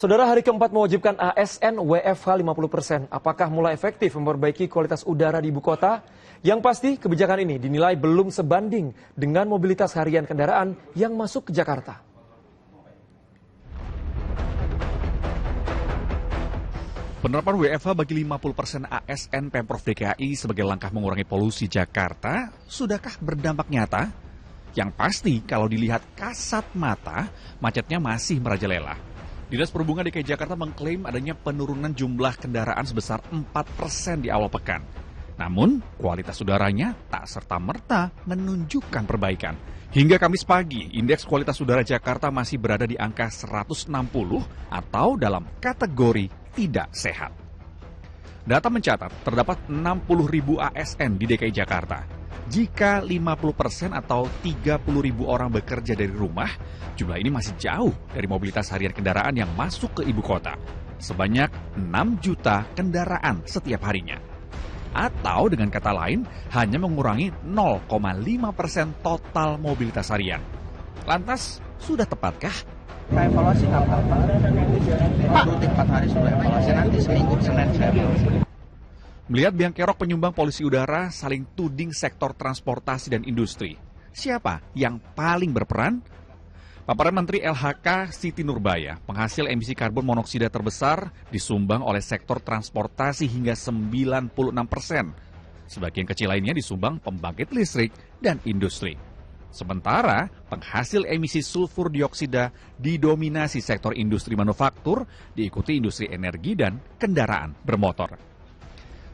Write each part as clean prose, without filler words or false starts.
Saudara, hari keempat mewajibkan ASN WFH 50%. Apakah mulai efektif memperbaiki kualitas udara di ibu kota? Yang pasti, kebijakan ini dinilai belum sebanding dengan mobilitas harian kendaraan yang masuk ke Jakarta. Penerapan WFH bagi 50% ASN Pemprov DKI sebagai langkah mengurangi polusi Jakarta, sudahkah berdampak nyata? Yang pasti, kalau dilihat kasat mata, macetnya masih merajalela. Dinas Perhubungan DKI Jakarta mengklaim adanya penurunan jumlah kendaraan sebesar 4% di awal pekan. Namun, kualitas udaranya tak serta-merta menunjukkan perbaikan. Hingga Kamis pagi, indeks kualitas udara Jakarta masih berada di angka 160 atau dalam kategori tidak sehat. Data mencatat terdapat 60.000 ASN di DKI Jakarta. Jika 50% atau 30.000 orang bekerja dari rumah, jumlah ini masih jauh dari mobilitas harian kendaraan yang masuk ke ibu kota. Sebanyak 6 juta kendaraan setiap harinya. Atau dengan kata lain, hanya mengurangi 0,5% total mobilitas harian. Lantas, sudah tepatkah? Saya evaluasi nggak apa-apa. Pak, 4 hari sudah evaluasi, nanti seminggu Senin saya evaluasi. Melihat biang kerok penyumbang polusi udara saling tuding sektor transportasi dan industri. Siapa yang paling berperan? Paparan Menteri LHK Siti Nurbaya, penghasil emisi karbon monoksida terbesar disumbang oleh sektor transportasi hingga 96%. Sebagian kecil lainnya disumbang pembangkit listrik dan industri. Sementara penghasil emisi sulfur dioksida didominasi sektor industri manufaktur, diikuti industri energi dan kendaraan bermotor.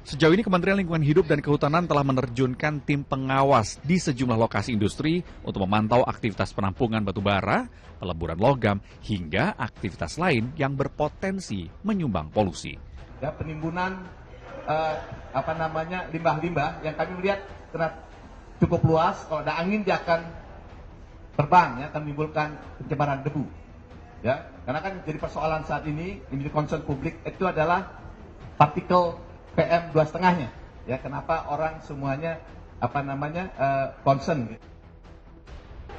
Sejauh ini Kementerian Lingkungan Hidup dan Kehutanan telah menerjunkan tim pengawas di sejumlah lokasi industri untuk memantau aktivitas penampungan batu bara, peleburan logam, hingga aktivitas lain yang berpotensi menyumbang polusi. Ya, penimbunan limbah-limbah yang kami melihat karena cukup luas, kalau ada angin dia akan terbang, ya, akan menimbulkan pencemaran debu. Ya, karena kan jadi persoalan saat ini menjadi concern publik itu adalah partikel PM 2,5-nya. Ya, kenapa orang semuanya concern?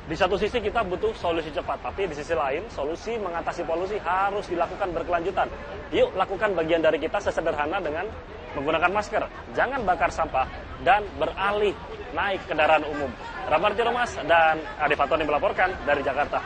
Di satu sisi kita butuh solusi cepat, tapi di sisi lain solusi mengatasi polusi harus dilakukan berkelanjutan. Yuk lakukan bagian dari kita sesederhana dengan menggunakan masker, jangan bakar sampah, dan beralih naik kendaraan umum. Ramarti Romas dan Ade Fatoni melaporkan dari Jakarta.